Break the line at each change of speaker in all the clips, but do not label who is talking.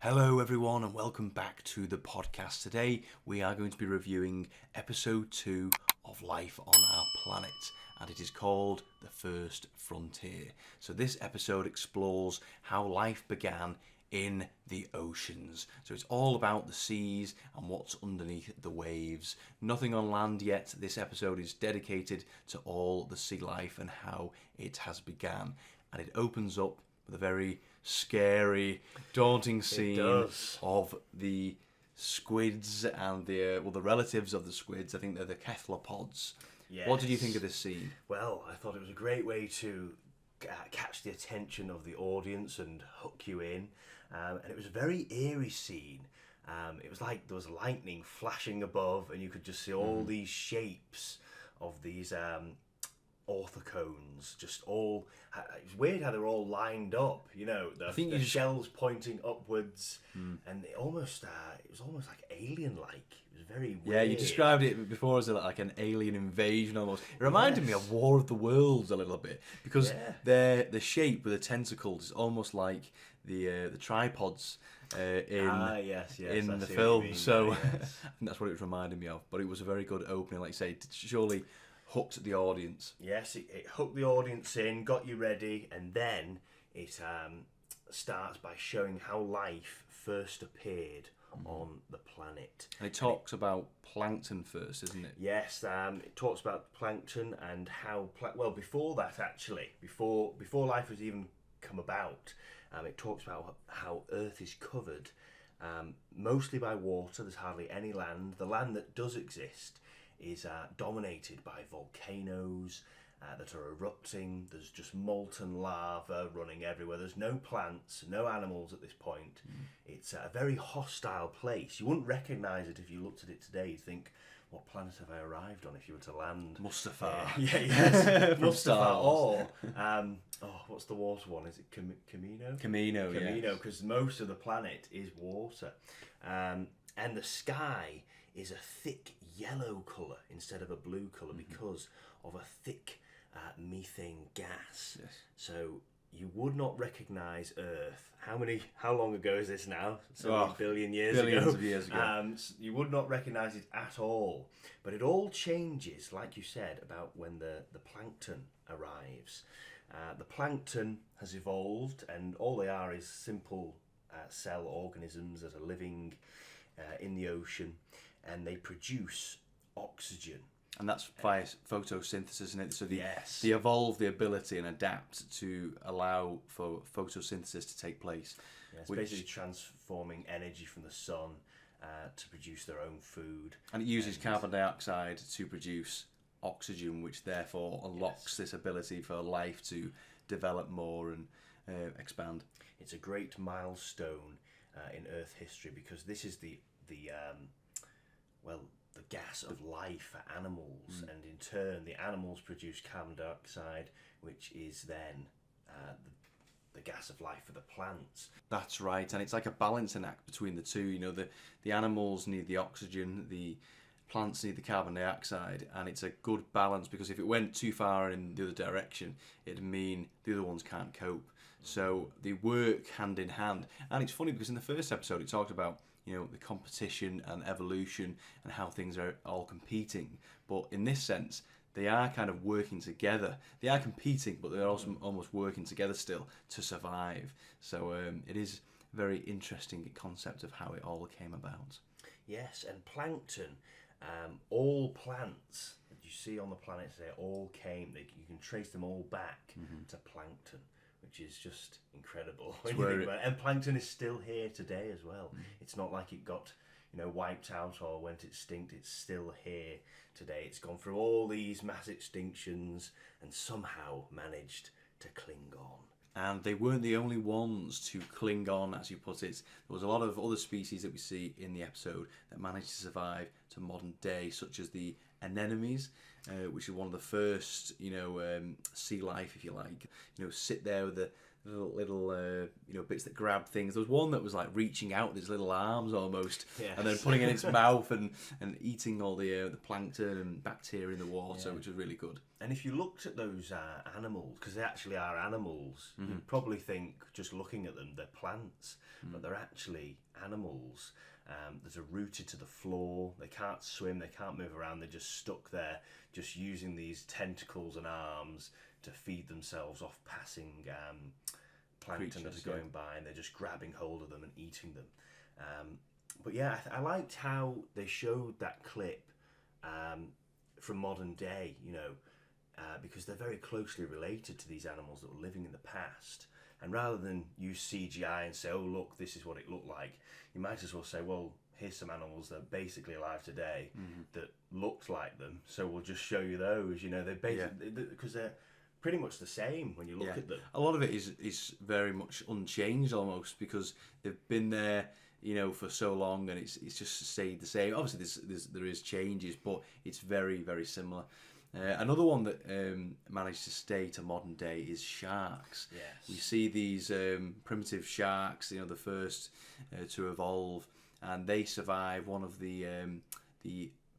Hello everyone and welcome back to the podcast. Today we are going to be reviewing episode 2 of Life on Our Planet, and it is called The First Frontier. So this episode explores how life began in the oceans. So it's all about the seas and what's underneath the waves. Nothing on land yet. This episode is dedicated to all the sea life and how it has begun. And it opens up with a very scary, daunting scene of the squids and the relatives of the squids. I think they're the cephalopods. Yes. What did you think of this scene?
Well, I thought it was a great way to catch the attention of the audience and hook you in. And it was a very eerie scene. It was like there was lightning flashing above, and you could just see all these shapes of these orthocones, just all. It was weird how they were all lined up. You know, the shells pointing upwards, and it was almost like alien-like. It was very weird.
Yeah, you described it before as like an alien invasion almost. It reminded me of War of the Worlds a little bit because the shape with the tentacles is almost like the tripods in the film. So I think that's what it was reminding me of. But it was a very good opening, like you say. Surely hooked the audience.
Yes, it hooked the audience in, got you ready, and then it starts by showing how life first appeared on the planet.
And it talks about plankton first, isn't it?
Yes, it talks about plankton and how... before that, actually, before life has even come about, it talks about how Earth is covered mostly by water. There's hardly any land. The land that does exist is dominated by volcanoes that are erupting. There's just molten lava running everywhere. There's no plants, no animals at this point. It's a very hostile place. You wouldn't recognise it if you looked at it today. You'd think, what planet have I arrived on if you were to land?
Mustafar.
Yes. Mustafar. Or, what's the water one? Is it Camino?
Camino,
because most of the planet is water. And the sky is a thick yellow colour instead of a blue colour because of a thick methane gas.
Yes.
So you would not recognise Earth. How long ago is this now? So billion years ago.
Billions of years ago.
You would not recognise it at all. But it all changes, like you said, about when the plankton arrives. The plankton has evolved, and all they are is simple cell organisms that are living in the ocean, and they produce oxygen.
And that's via photosynthesis, isn't it? So they evolve the ability and adapt to allow for photosynthesis to take place.
Yes, basically transforming energy from the sun to produce their own food.
And it uses carbon dioxide to produce oxygen, which therefore unlocks this ability for life to develop more and expand.
It's a great milestone in Earth history because this is the gas of life for animals, and in turn the animals produce carbon dioxide, which is then the gas of life for the plants.
That's right, and it's like a balancing act between the two. You know, the animals need the oxygen, the plants need the carbon dioxide, and it's a good balance because if it went too far in the other direction, it'd mean the other ones can't cope. So they work hand in hand, and it's funny because in the first episode it talked about the competition and evolution and how things are all competing. But in this sense, they are kind of working together. They are competing, but they're also almost working together still to survive. So it is a very interesting concept of how it all came about.
Yes, and plankton, all plants that you see on the planet today all came, you can trace them all back to plankton, which is just incredible. And plankton is still here today as well. It's not like it got wiped out or went extinct. It's still here today. It's gone through all these mass extinctions and somehow managed to cling on.
And they weren't the only ones to cling on, as you put it. There was a lot of other species that we see in the episode that managed to survive to modern day, such as the anemones, which is one of the first, sea life, if you like. Sit there with little bits that grab things. There was one that was like reaching out with its little arms almost,
Yes.
and then putting it in its mouth and eating all the plankton and bacteria in the water, which was really good.
And if you looked at those animals, because they actually are animals, you'd probably think, just looking at them, they're plants, but they're actually animals that are rooted to the floor. They can't swim, they can't move around, they're just stuck there, just using these tentacles and arms to feed themselves off passing plankton that is going by, and they're just grabbing hold of them and eating them. But yeah, I liked how they showed that clip from modern day, because they're very closely related to these animals that were living in the past. And rather than use CGI and say, oh, look, this is what it looked like, you might as well say, well, here's some animals that are basically alive today that looked like them, so we'll just show you those. They basically, because they're pretty much the same when you look at them.
A lot of it is very much unchanged almost, because they've been there for so long, and it's just stayed the same. Obviously there is changes, but it's very, very similar. Another one that managed to stay to modern day is sharks.
Yes.
We see these primitive sharks, the first to evolve, and they survive one of the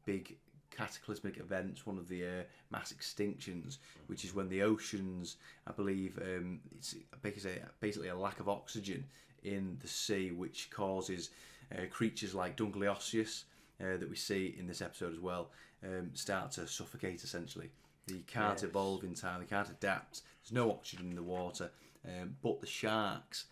big cataclysmic events, one of the mass extinctions, which is when the oceans, I believe, it's basically a lack of oxygen in the sea, which causes creatures like Dunkleosteus, that we see in this episode as well, start to suffocate essentially. They can't evolve in time, they can't adapt, there's no oxygen in the water, but the sharks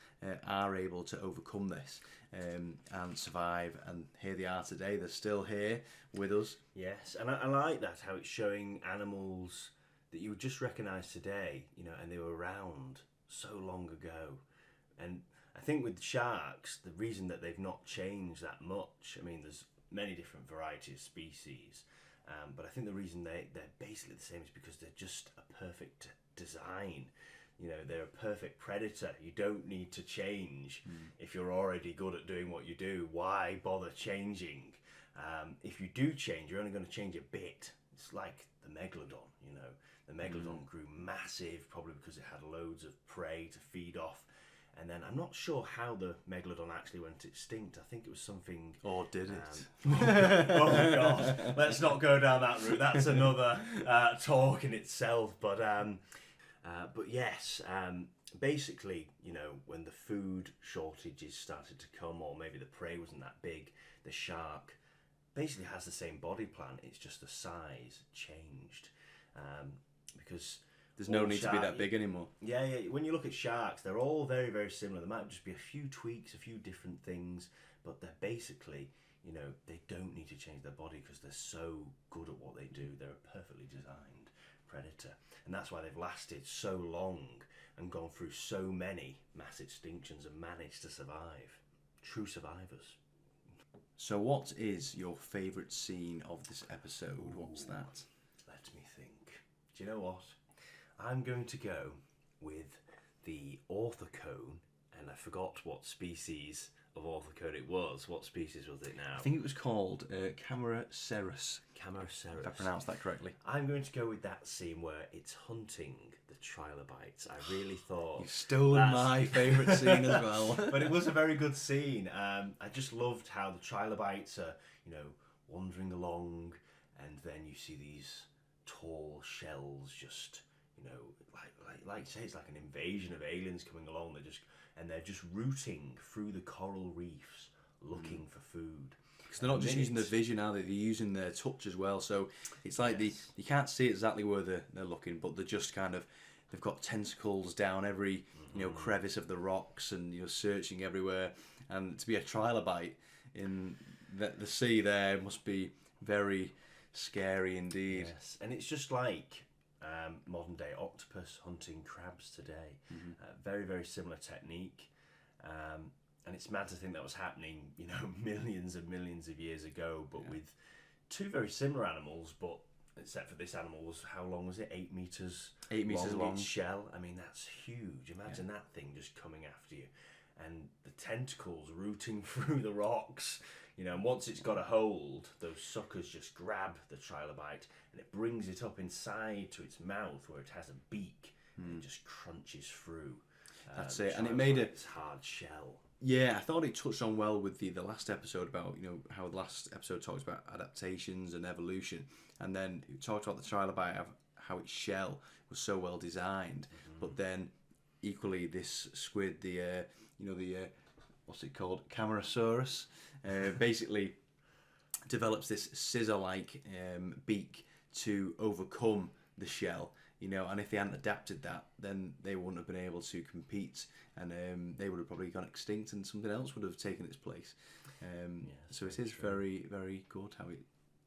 are able to overcome this and survive, and here they are today. They're still here with us.
Yes, and I like that, how it's showing animals that you would just recognise today, and they were around so long ago. And I think with sharks, the reason that they've not changed that much, there's many different varieties of species, but I think the reason they're basically the same is because they're just a perfect design. They're a perfect predator. You don't need to change if you're already good at doing what you do. Why bother changing? If you do change, you're only going to change a bit. It's like the megalodon, The megalodon grew massive, probably because it had loads of prey to feed off. And then I'm not sure how the megalodon actually went extinct. I think it was something...
Or did it?
Oh, God. Let's not go down that route. That's another talk in itself. But yes, basically, when the food shortages started to come, or maybe the prey wasn't that big, the shark basically has the same body plan. It's just the size changed. Because...
There's no need to be that big anymore.
Yeah. When you look at sharks, they're all very, very similar. There might just be a few tweaks, a few different things, but they're basically, they don't need to change their body because they're so good at what they do. They're a perfectly designed predator. And that's why they've lasted so long and gone through so many mass extinctions and managed to survive. True survivors.
So what is your favourite scene of this episode? What's that?
Let me think. Do you know what? I'm going to go with the orthocone, and I forgot what species of orthocone it was. What species was it now?
I think it was called Camaraceros.
Camaraceros.
If I pronounced that correctly.
I'm going to go with that scene where it's hunting the trilobites. I really thought...
You've stolen my favourite scene as well.
But it was a very good scene. I just loved how the trilobites are, wandering along, and then you see these tall shells just... like you say, it's like an invasion of aliens coming along. They're just rooting through the coral reefs, looking for food.
Because they're not just using their vision, are they? They're using their touch as well. So it's like you can't see exactly where they're looking, but they're just kind of, they've got tentacles down every crevice of the rocks, and searching everywhere. And to be a trilobite in the sea there must be very scary indeed.
Yes, and it's just like modern day octopus hunting crabs today. Very, very similar technique. And it's mad to think that was happening, millions and millions of years ago, but with two very similar animals, but except for this animal was, how long was it? 8 meters.
8 meters long.
Its shell. That's huge. Imagine that thing just coming after you. And the tentacles rooting through the rocks. And once it's got a hold, those suckers just grab the trilobite and it brings it up inside to its mouth where it has a beak and just crunches through.
That's it. And it made
its hard shell.
Yeah, I thought it touched on well with the last episode about, how the last episode talks about adaptations and evolution, and then it talked about the trilobite, of how its shell was so well designed, but then equally this squid, the what's it called, Camarasaurus, basically develops this scissor-like beak to overcome the shell. And if they hadn't adapted that, then they wouldn't have been able to compete, and they would have probably gone extinct, and something else would have taken its place. So it is very, very good how it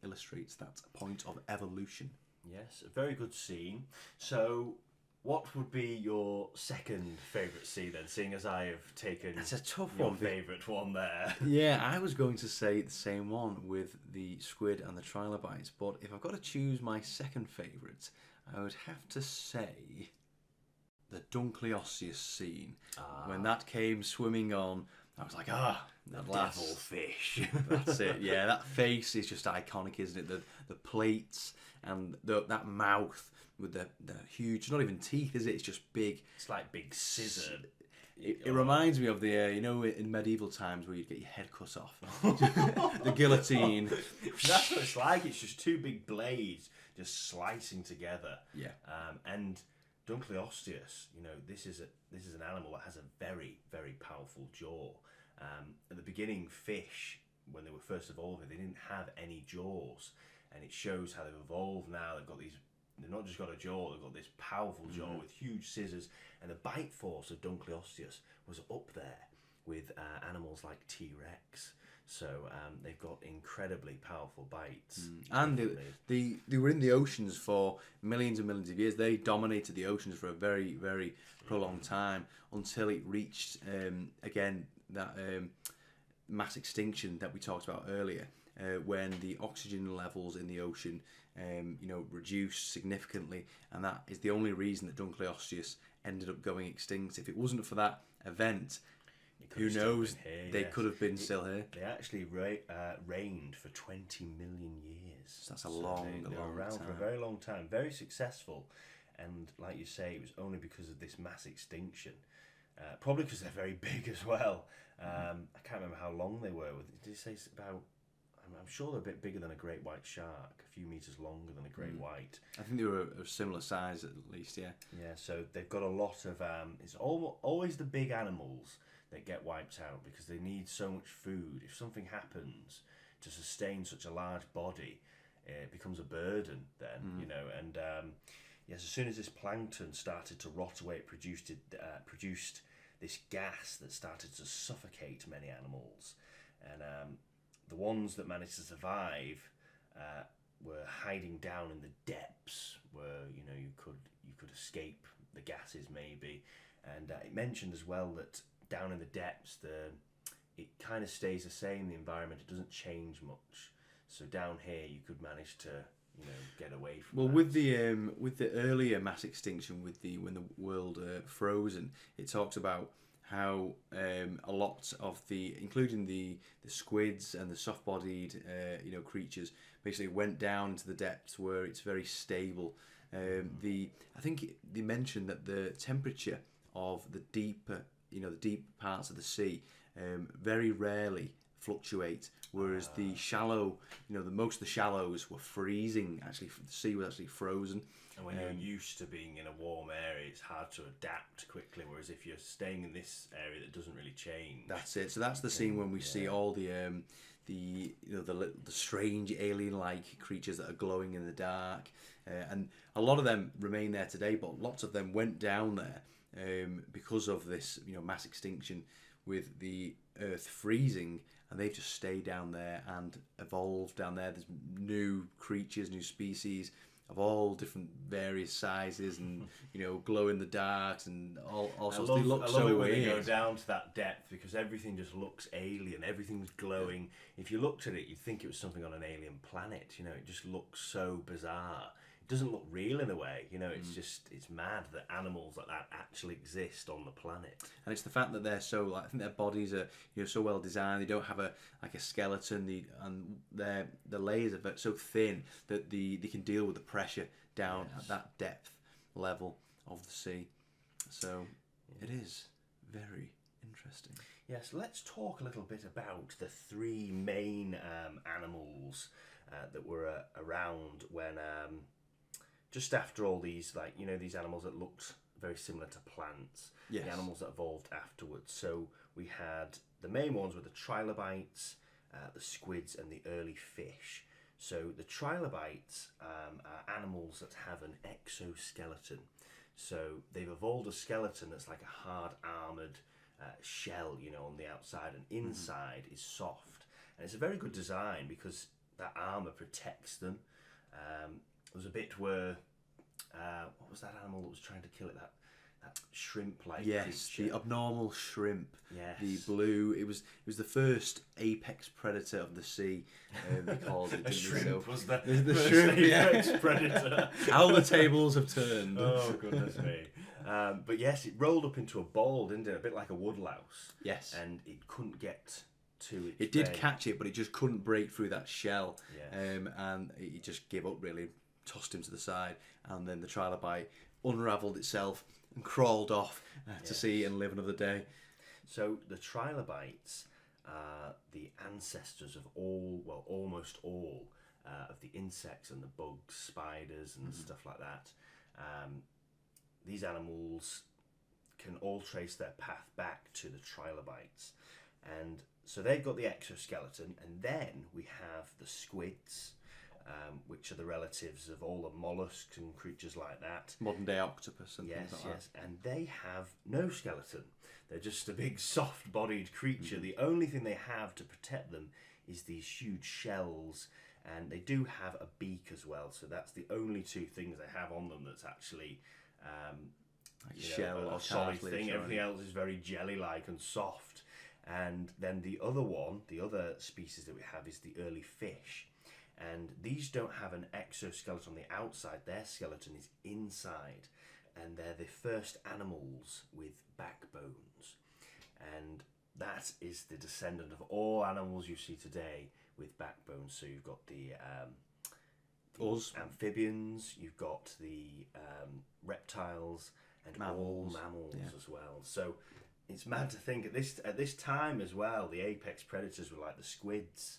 illustrates that point of evolution.
Yes, a very good scene. So, what would be your second favourite scene then, seeing as I have taken
It's a tough
your
one.
favourite one there?
Yeah, I was going to say the same one with the squid and the trilobites, but if I've got to choose my second favourite, I would have to say the Dunkleosteus scene. When that came swimming on, I was like, at last.
Devilfish.
That's it. Yeah, that face is just iconic, isn't it? The plates and that mouth with the huge, not even teeth, is it? It's just big.
It's like big scissor.
It reminds me of the, in medieval times where you'd get your head cut off. The guillotine.
That's what it's like. It's just two big blades just slicing together.
Yeah.
And Dunkleosteus, this is an animal that has a very, very powerful jaw. At the beginning, fish, when they were first evolving, they didn't have any jaws, and it shows how they've evolved now. They've not just got a jaw, they've got this powerful jaw with huge scissors, and the bite force of Dunkleosteus was up there with animals like T-Rex. So they've got incredibly powerful bites.
And they were in the oceans for millions and millions of years. They dominated the oceans for a very, very prolonged time until it reached, again, that mass extinction that we talked about earlier, when the oxygen levels in the ocean reduced significantly, and that is the only reason that Dunkleosteus ended up going extinct. If it wasn't for that event, who knows? They could have been still here.
They actually reigned for 20 million years.
So that's a long
they were around
time.
for a very long time. Very successful, and like you say, it was only because of this mass extinction. Probably because they're very big as well. I can't remember how long they were. Did you say it's about? I'm sure they're a bit bigger than a great white shark, a few meters longer than a great white.
I think they were of similar size at least, yeah.
Yeah, so they've got a lot of. It's always the big animals that get wiped out because they need so much food. If something happens to sustain such a large body, it becomes a burden then, And yes, as soon as this plankton started to rot away, it produced this gas that started to suffocate many animals, and the ones that managed to survive were hiding down in the depths where you could escape the gases maybe, and it mentioned as well that down in the depths it kind of stays the same. The environment, it doesn't change much. So down here you could manage to get away from.
Well,
that.
with the earlier mass extinction, when the world frozen, it talks about how a lot of including the squids and the soft-bodied creatures, basically went down into the depths where it's very stable. I think they mentioned that the temperature of the deep parts of the sea very rarely fluctuate, whereas the shallow, most of the shallows were freezing. Actually, the sea was actually frozen.
And when you're used to being in a warm area, it's hard to adapt quickly. Whereas if you're staying in this area that doesn't really change,
that's it. So that's the scene when we see all the strange alien-like creatures that are glowing in the dark, and a lot of them remain there today. But lots of them went down there because of this, mass extinction with the Earth freezing, and they've just stayed down there and evolved down there. There's new creatures, new species of all different various sizes, and glow in the dark and all sorts. They look so
weird.
weird.
When they go down to that depth, because everything just looks alien. Everything's glowing. If you looked at it, you'd think it was something on an alien planet. It just looks so bizarre. It doesn't look real in a way. It's mad that animals like that actually exist on the planet. And
it's the fact that they're so, I think their bodies are so well designed. They don't have a skeleton. And the layers are so thin that they can deal with the pressure down at that depth level of the sea. So It is very interesting.
Yes, let's talk a little bit about the three main animals that were around when just after all these, like, you know, these animals that looked very similar to plants.
Yes.
The animals that evolved afterwards. So we had the main ones were the trilobites, the squids, and the early fish. So the trilobites are animals that have an exoskeleton. So they've evolved a skeleton that's like a hard armoured shell, you know, on the outside, and inside is soft. And it's a very good design because that armour protects them. There was a bit where, what was that animal that was trying to kill it? That shrimp-like creature.
The abnormal shrimp.
Yes.
The blue. It was the first apex predator of the sea. They called it.
A shrimp was the
first
shrimp,
apex
predator.
How the tables have turned.
Oh, goodness me. But yes, it rolled up into a ball, didn't it? A bit like a woodlouse.
Yes.
And it couldn't get to its
It did
prey.
catch it, but it just couldn't break through that shell.
Yes.
And it just gave up, really, tossed him to the side. And then the trilobite unravelled itself and crawled off to sea and live another day.
So the trilobites are the ancestors of almost all of the insects and the bugs, spiders, and stuff like that. These animals can all trace their path back to the trilobites. And so they've got the exoskeleton, and then we have the squids, which are the relatives of all the mollusks and creatures like that.
Modern day octopus and
Yes,
things like
yes. And they have no skeleton. They're just a big soft-bodied creature. The only thing they have to protect them is these huge shells, and they do have a beak as well. So that's the only two things they have on them that's actually
a shell or
a solid
cartilage
thing.
or
Everything else is very jelly-like and soft. And then the other species that we have is the early fish. And these don't have an exoskeleton on the outside. Their skeleton is inside. And they're the first animals with backbones. And that is the descendant of all animals you see today with backbones. So you've got the amphibians, you've got the reptiles, and
mammals.
all mammals as well. So it's mad to think at this time as well, the apex predators were like the squids,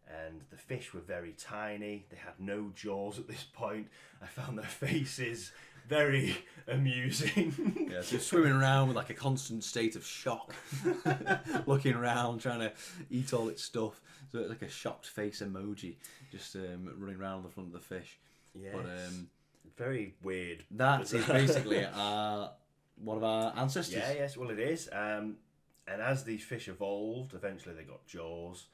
and the fish were very tiny. They had no jaws at this point. I found their faces very amusing.
Yeah, so swimming around with like a constant state of shock, looking around, trying to eat all its stuff. So it's like a shocked face emoji, just running around on the front of the fish.
Yes.
But
very weird.
that is basically one of our ancestors.
Yeah, yes, well it is. And as these fish evolved, eventually they got jaws,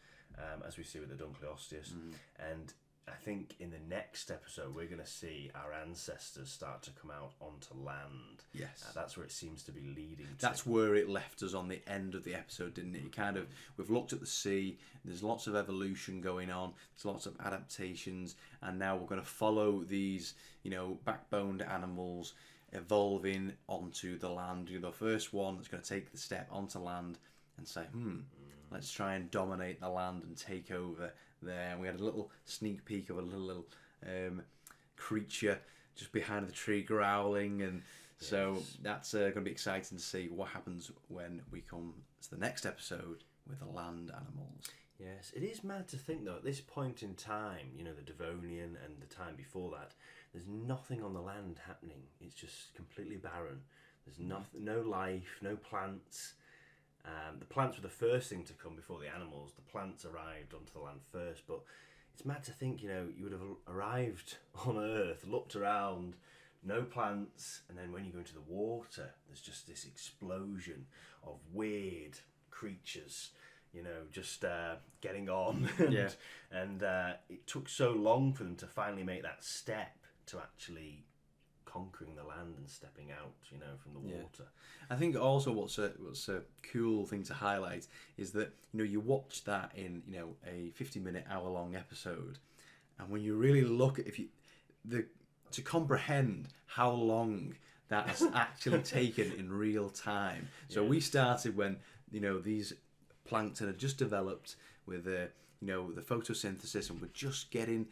as we see with the Dunkleosteus. And I think in the next episode we're going to see our ancestors start to come out onto land.
Yes.
That's where it seems to be leading to.
That's where it left us on the end of the episode, didn't it? We've looked at the sea, there's lots of evolution going on, there's lots of adaptations, and now we're going to follow these, backboned animals evolving onto the land. You're the first one that's going to take the step onto land and say, let's try and dominate the land and take over there. And we had a little sneak peek of a little creature just behind the tree growling, and so that's going to be exciting to see what happens when we come to the next episode with the land animals.
Yes, it is mad to think though, at this point in time, the Devonian and the time before that, there's nothing on the land happening. It's just completely barren. There's nothing, no life, no plants. The plants were the first thing to come before the animals. The plants arrived onto the land first, but it's mad to think, you would have arrived on Earth, looked around, no plants, and then when you go into the water, there's just this explosion of weird creatures, just getting on. And it took so long for them to finally make that step to actually conquering the land and stepping out, from the water.
I think also what's a cool thing to highlight is that you watch that in a 50-minute, hour-long episode, and when you really look at to comprehend how long that has actually taken in real time. So we started when these plankton had just developed with the photosynthesis, and we're just getting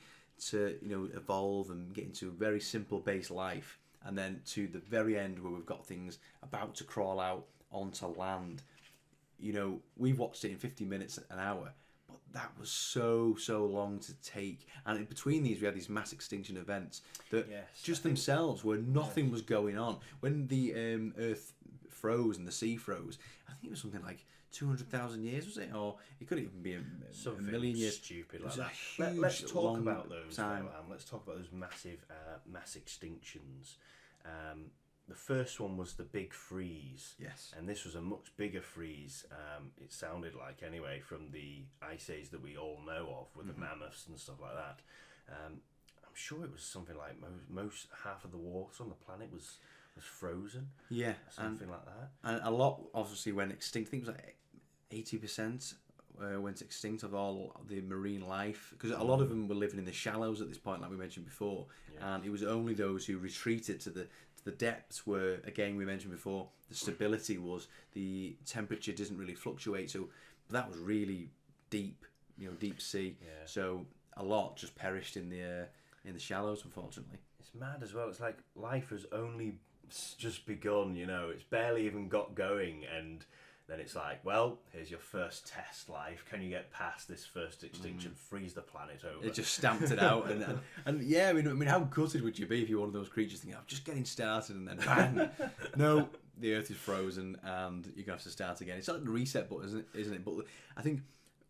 to evolve and get into a very simple base life. and then to the very end where we've got things about to crawl out onto land. You know, we've watched it in 50 minutes, an hour, but that was so long to take. And in between these, we had these mass extinction events that themselves where nothing was going on. When the Earth froze and the sea froze, I think it was something like 200,000 years, was it? Or it could even be a million years.
Stupid like that. Let's talk about those. Let's talk about those massive mass extinctions. The first one was the Big Freeze.
Yes.
And this was a much bigger freeze, it sounded like anyway, from the ice age that we all know of, with the mammoths and stuff like that. I'm sure it was something like most half of the water on the planet was frozen.
Yeah.
Something like that.
And a lot obviously went extinct. I think it was like 80% went extinct of all the marine life, because a lot of them were living in the shallows at this point, like we mentioned before. And it was only those who retreated to the depths where, again, we mentioned before, the stability was, the temperature doesn't really fluctuate. So that was really deep, deep sea. So a lot just perished in the shallows, unfortunately.
It's mad as well. It's like life has only just begun. It's barely even got going, and then it's like, well, here's your first test life. Can you get past this first extinction? Freeze the planet over.
It just stamped it out, and yeah, I mean, how gutted would you be if you're one of those creatures thinking, I'm just getting started, and then bang, no, the Earth is frozen, and you're gonna have to start again. It's like the reset button, isn't it? But I think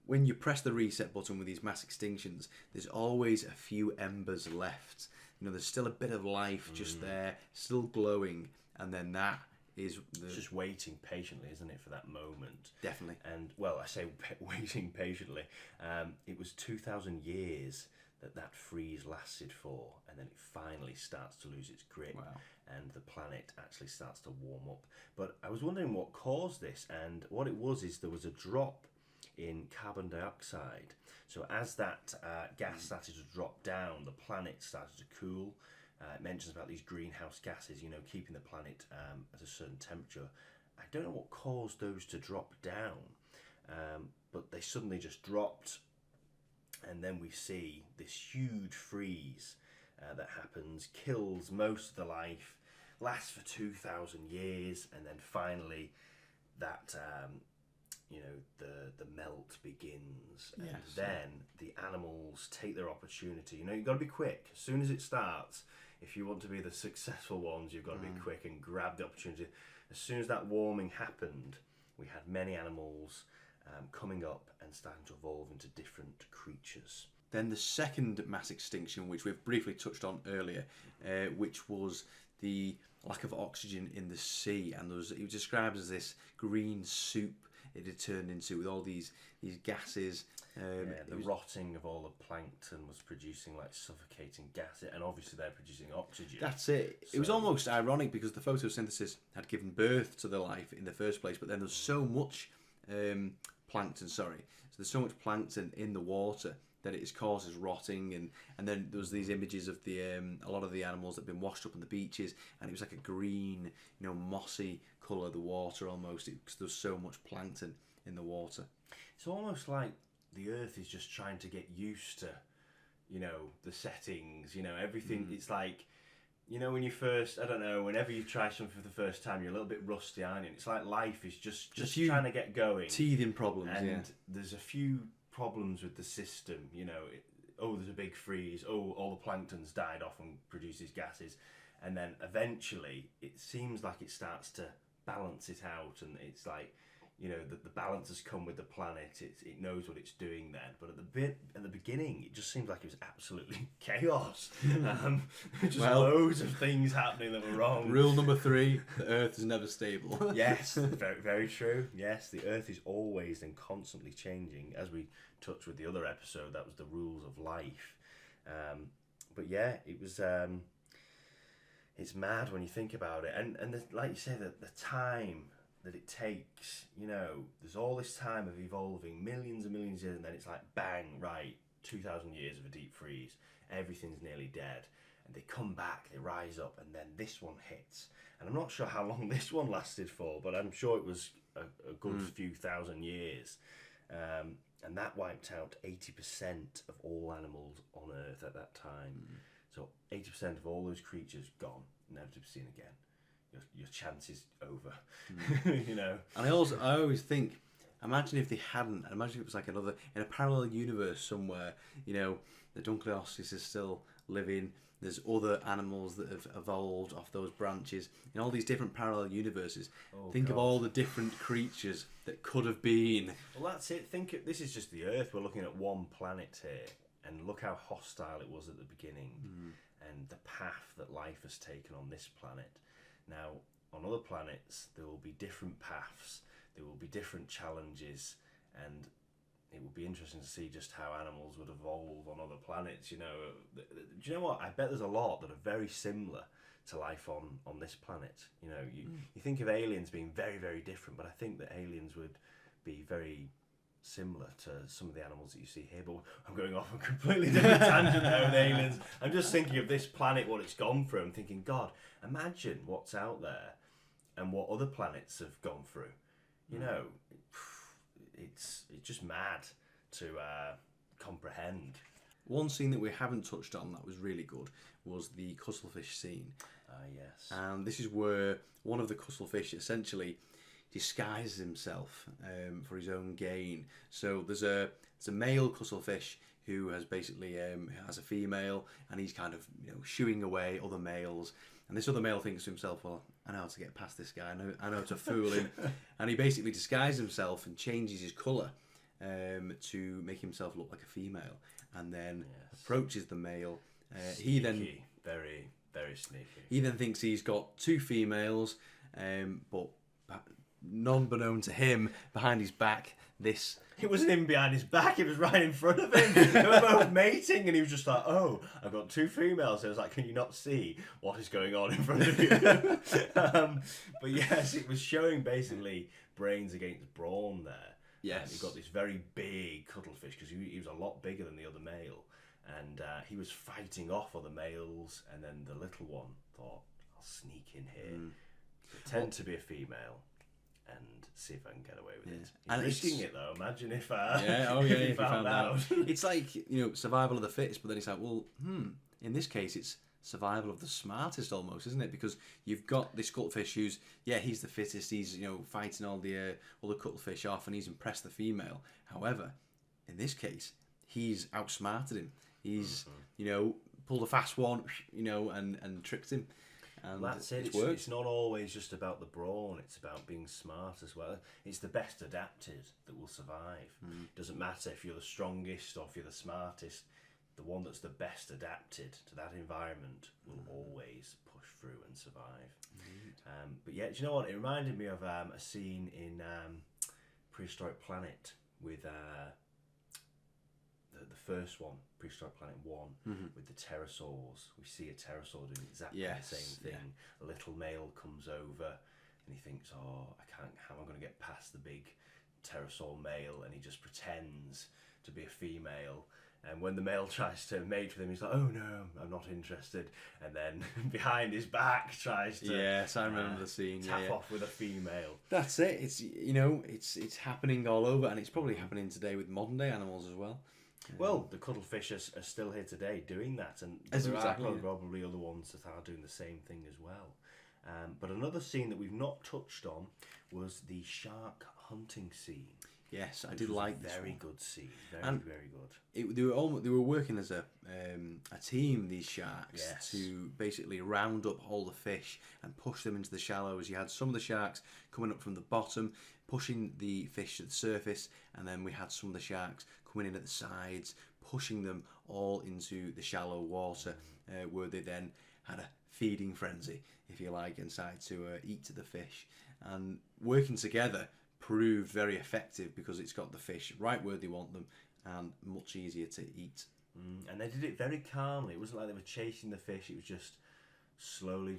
when you press the reset button with these mass extinctions, there's always a few embers left. There's still a bit of life just there, still glowing, and then that. It's
just waiting patiently, isn't it, for that moment?
Definitely.
And, well, I say waiting patiently. It was 2,000 years that freeze lasted for, and then it finally starts to lose its grip.
Wow.
And the planet actually starts to warm up. But I was wondering what caused this, and what it was is there was a drop in carbon dioxide. So as that gas started to drop down, the planet started to cool. It mentions about these greenhouse gases, keeping the planet at a certain temperature. I don't know what caused those to drop down, but they suddenly just dropped, and then we see this huge freeze that happens, kills most of the life, lasts for 2,000 years, and then finally that the melt begins, and then the animals take their opportunity. You've got to be quick. As soon as it starts, if you want to be the successful ones, you've got to be quick and grab the opportunity. As soon as that warming happened, we had many animals coming up and starting to evolve into different creatures.
Then the second mass extinction, which we've briefly touched on earlier, which was the lack of oxygen in the sea, and it was described as this green soup it had turned into, with all these gases.
The rotting of all the plankton was producing like suffocating gas, and obviously they're producing oxygen.
That's it. It was almost ironic because the photosynthesis had given birth to the life in the first place, but then there's so much plankton. So there's so much plankton in the water that it causes rotting, and then there was these images of the a lot of the animals that had been washed up on the beaches, and it was like a green, mossy colour, the water almost, because there's so much plankton in the water.
It's almost like the Earth is just trying to get used to, the settings, everything. It's like, when you first, I don't know, whenever you try something for the first time, you're a little bit rusty, aren't you? It's like life is just trying to get going.
Teething problems,
and there's a few problems with the system, there's a big freeze, all the plankton's died off and produces gases, and then eventually it seems like it starts to balance it out, and it's like, the balance has come with the planet. It knows what it's doing then. But at the beginning, it just seemed like it was absolutely chaos. Just loads of things happening that were wrong.
Rule number 3: the Earth is never stable.
Yes, very, very true. Yes, the Earth is always and constantly changing. As we touched with the other episode, that was the rules of life. But yeah, it was. It's mad when you think about it, and like you say, the time that it takes, there's all this time of evolving, millions and millions of years, and then it's like bang, right, 2,000 years of a deep freeze, everything's nearly dead, and they come back, they rise up, and then this one hits, and I'm not sure how long this one lasted for, but I'm sure it was a good few thousand years, and that wiped out 80% of all animals on Earth at that time. So So 80% of all those creatures gone, never to be seen again. Your chance is over. You know.
And I always think, imagine if they hadn't. Imagine if it was like another in a parallel universe somewhere. You know, the Dunkleosteus is still living. There's other animals that have evolved off those branches in all these different parallel universes. Think of all the different creatures that could have been.
Well, that's it. This is just the Earth. We're looking at one planet here, and look how hostile it was at the beginning, and the path that life has taken on this planet. Now, on other planets, there will be different paths. There will be different challenges, and it would be interesting to see just how animals would evolve on other planets. You know, do you know what? I bet there's a lot that are very similar to life on this planet. You know, you think of aliens being very, very different, but I think that aliens would be very similar to some of the animals that you see here. But I'm going off a completely different tangent there with aliens. I'm just thinking of this planet, what it's gone through. I'm thinking, God, imagine what's out there and what other planets have gone through. You know, it's just mad to comprehend.
One scene that we haven't touched on that was really good was the cuttlefish scene.
Yes.
And this is where one of the cuttlefish essentially disguises himself for his own gain. So there's a male cuttlefish who has basically has a female, and he's kind of shooing away other males. And this other male thinks to himself, well, I know how to get past this guy. I know how to fool him. And he basically disguises himself and changes his colour to make himself look like a female. And then approaches the male. He then
very, very sneaky.
He then thinks he's got two females, but non-beknown to him, behind his back,
It wasn't even behind his back, it was right in front of him. They were both mating, and he was just like, oh, I've got two females. So I was like, can you not see what is going on in front of you? But yes, it was showing basically brains against brawn there.
Yes.
He got this very big cuttlefish, because he was a lot bigger than the other male. And he was fighting off other males, and then the little one thought, I'll sneak in here, pretend to be a female, and see if I can get away with it. He's
and
risking it though. Imagine if
if
he found out.
It's like survival of the fittest, but then it's like, well, in this case, it's survival of the smartest almost, isn't it? Because you've got this cuttlefish who's he's the fittest. He's fighting all the cuttlefish off, and he's impressed the female. However, in this case, he's outsmarted him. He's pulled a fast one, and tricked him. And
that's it. It's not always just about the brawn. It's about being smart as well. It's the best adapted that will survive. Doesn't matter if you're the strongest or if you're the smartest. The one that's the best adapted to that environment will always push through and survive. But yeah, do you know what? It reminded me of a scene in Prehistoric Planet with the first one, Prehistoric Planet 1, with the pterosaurs. We see a pterosaur doing exactly the same thing. A little male comes over and he thinks, how am I going to get past the big pterosaur male? And he just pretends to be a female. And when the male tries to mate with him, he's like, oh no, I'm not interested. And then behind his back tries to
I remember the scene.
Tap off with a female.
That's it. It's it's happening all over, and it's probably happening today with modern day animals as well.
Well, the cuttlefish are still here today doing that, and there are probably other ones that are doing the same thing as well. But another scene that we've not touched on was the shark hunting scene.
Yes, I did like this
very
one.
Good scene, very good.
They were working as a team, these sharks, to basically round up all the fish and push them into the shallows. You had some of the sharks coming up from the bottom, pushing the fish to the surface, and then we had some of the sharks coming in at the sides, pushing them all into the shallow water, where they then had a feeding frenzy, if you like, and started to eat to the fish. And working together proved very effective because it's got the fish right where they want them and much easier to eat.
And they did it very calmly. It wasn't like they were chasing the fish. It was just slowly,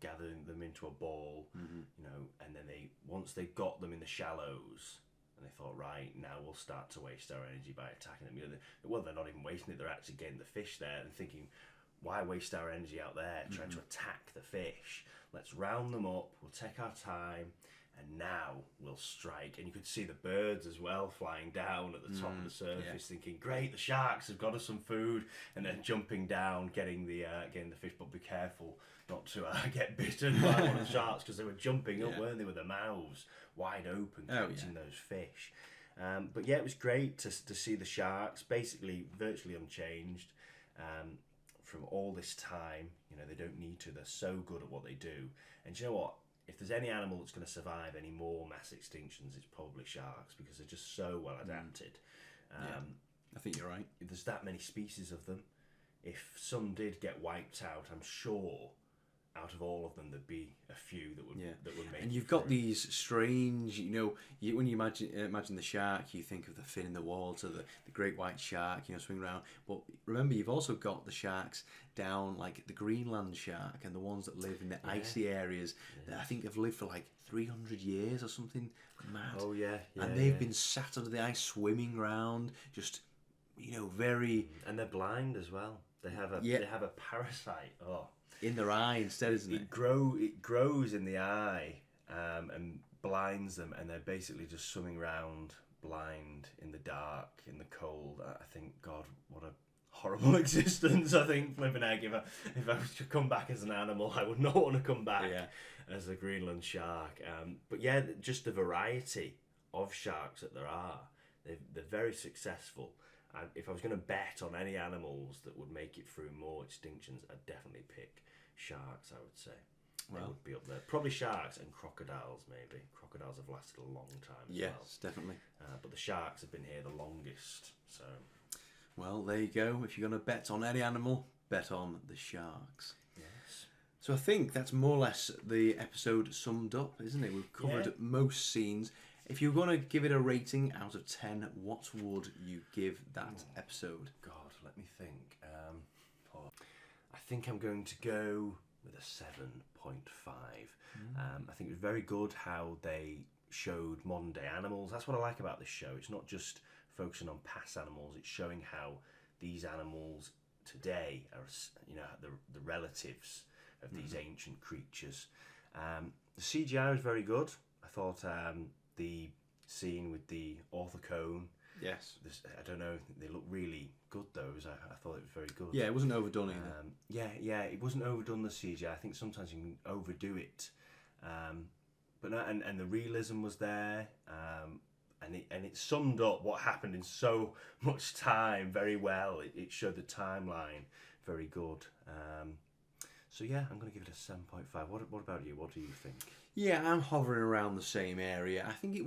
gathering them into a ball, and then once they got them in the shallows, and they thought, right, now we'll start to waste our energy by attacking them. Well, they're not even wasting it. They're actually getting the fish there and thinking, why waste our energy out there trying to attack the fish? Let's round them up. We'll take our time, and now we'll strike. And you could see the birds as well flying down at the top of the surface, thinking, great, the sharks have got us some food, and then jumping down, getting the fish. But be careful not to get bitten by one of the sharks, because they were jumping up, weren't they, with their mouths wide open, catching those fish. But yeah, it was great to see the sharks basically virtually unchanged from all this time. You know, they don't need to. They're so good at what they do. And do you know what? If there's any animal that's going to survive any more mass extinctions, it's probably sharks, because they're just so well adapted.
I think you're right.
If there's that many species of them, if some did get wiped out, I'm sure out of all of them there'd be a few that would make.
And you've got these strange, when you imagine the shark, you think of the fin in the water, the great white shark, swimming around. But remember, you've also got the sharks down, like the Greenland shark, and the ones that live in the icy areas that I think have lived for like 300 years or something mad.
Oh yeah,
and they've been sat under the ice swimming around, just very.
And they're blind as well. They have a parasite.
In their eye instead, isn't it?
It grows in the eye and blinds them, and they're basically just swimming around blind in the dark, in the cold. I think, God, what a horrible existence. I think, flipping egg, if I was to come back as an animal, I would not want to come back as a Greenland shark. But yeah, just the variety of sharks that there are. They're very successful. And if I was going to bet on any animals that would make it through more extinctions, I'd definitely pick sharks, I would say. They would be up there. Probably sharks and crocodiles, maybe. Crocodiles have lasted a long time as well.
Yes, definitely.
But the sharks have been here the longest. So,
well, there you go. If you're going to bet on any animal, bet on the sharks.
yes.
So I think that's more or less the episode summed up, isn't it? We've covered most scenes. If you're going to give it a rating out of 10, what would you give that episode?
God, let me think. I think I'm going to go with a 7.5. I think it was very good how they showed modern day animals. That's what I like about this show. It's not just focusing on past animals. It's showing how these animals today are, the relatives of these ancient creatures. The CGI was very good. I thought the scene with the orthocone.
Yes.
I don't know. They look really good, those. I thought it was very good.
Yeah, it wasn't overdone either.
It wasn't overdone, the CGI. I think sometimes you can overdo it. But no, and the realism was there. And it summed up what happened in so much time very well. It showed the timeline very good. So yeah, I'm going to give it a 7.5. What about you? What do you think?
Yeah, I'm hovering around the same area. I think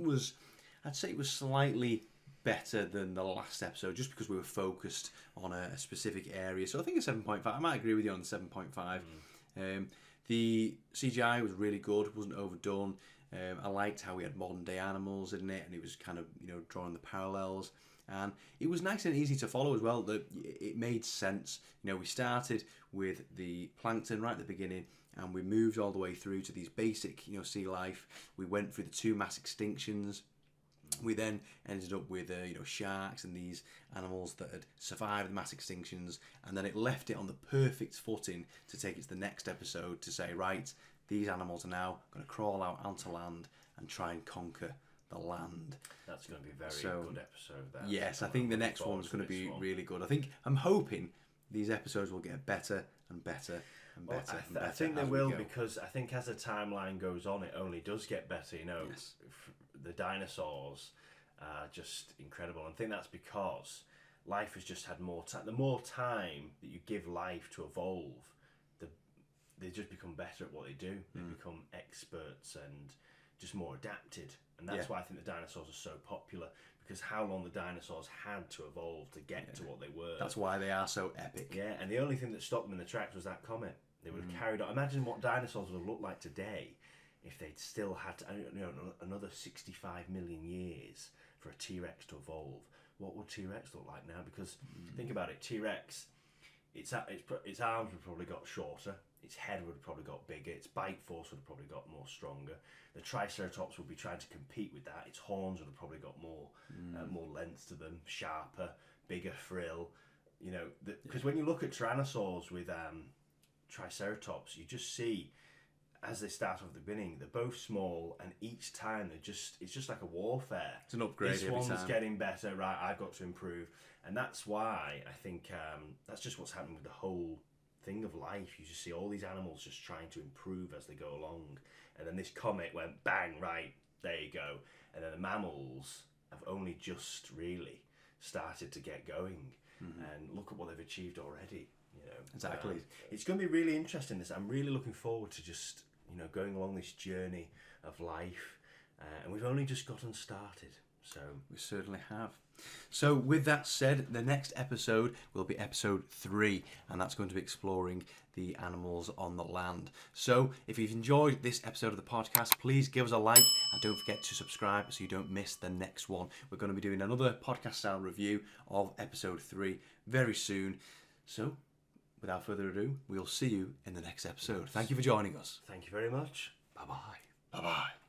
I'd say it was slightly better than the last episode, just because we were focused on a specific area. So I think a 7.5. I might agree with you on the 7.5. The CGI was really good. It wasn't overdone. I liked how we had modern day animals in it, and it was kind of drawing the parallels. And it was nice and easy to follow as well. That it made sense. We started with the plankton right at the beginning, and we moved all the way through to these basic, sea life. We went through the 2 mass extinctions. We then ended up with, sharks and these animals that had survived the mass extinctions, and then it left it on the perfect footing to take it to the next episode to say, right, these animals are now going to crawl out onto land and try and conquer the land.
That's going to be a very good episode there.
Yes, I think the next one's going to be really good. I'm hoping these episodes will get better and better and better and better.
I think they will, because I think as the timeline goes on, it only does get better.
Yes.
The dinosaurs are just incredible. And I think that's because life has just had more time. The more time that you give life to evolve, they just become better at what they do. They become experts and just more adapted. And that's why I think the dinosaurs are so popular, because how long the dinosaurs had to evolve to get to what they were.
That's why they are so epic.
Yeah, and the only thing that stopped them in the tracks was that comet. They would have carried on. Imagine what dinosaurs would have looked like today if they'd still had another 65 million years for a T-Rex to evolve. What would T-Rex look like now? Because think about it, T-Rex, its arms would probably got shorter, its head would have probably got bigger, its bite force would have probably got more stronger. The Triceratops would be trying to compete with that. Its horns would have probably got more length to them, sharper, bigger frill. Because when you look at Tyrannosaurs with Triceratops, you just see as they start off at the beginning, they're both small, and each time it's just like a warfare.
It's an upgrade
This
every
one's
time.
getting better, right? I've got to improve, and that's why I think that's just what's happening with the whole thing of life. You just see all these animals just trying to improve as they go along, and then this comet went bang, right, there you go, and then the mammals have only just really started to get going, and look at what they've achieved already. You know,
Exactly.
It's going to be really interesting. This, I'm really looking forward to just going along this journey of life, and we've only just gotten started. So
We certainly have. So with that said, the next episode will be episode 3, and that's going to be exploring the animals on the land. So if you've enjoyed this episode of the podcast, please give us a like and don't forget to subscribe so you don't miss the next one. We're going to be doing another podcast style review of episode 3 very soon. So without further ado, we'll see you in the next episode. Thank you for joining us.
thank you very much.
Bye-bye. Bye-bye.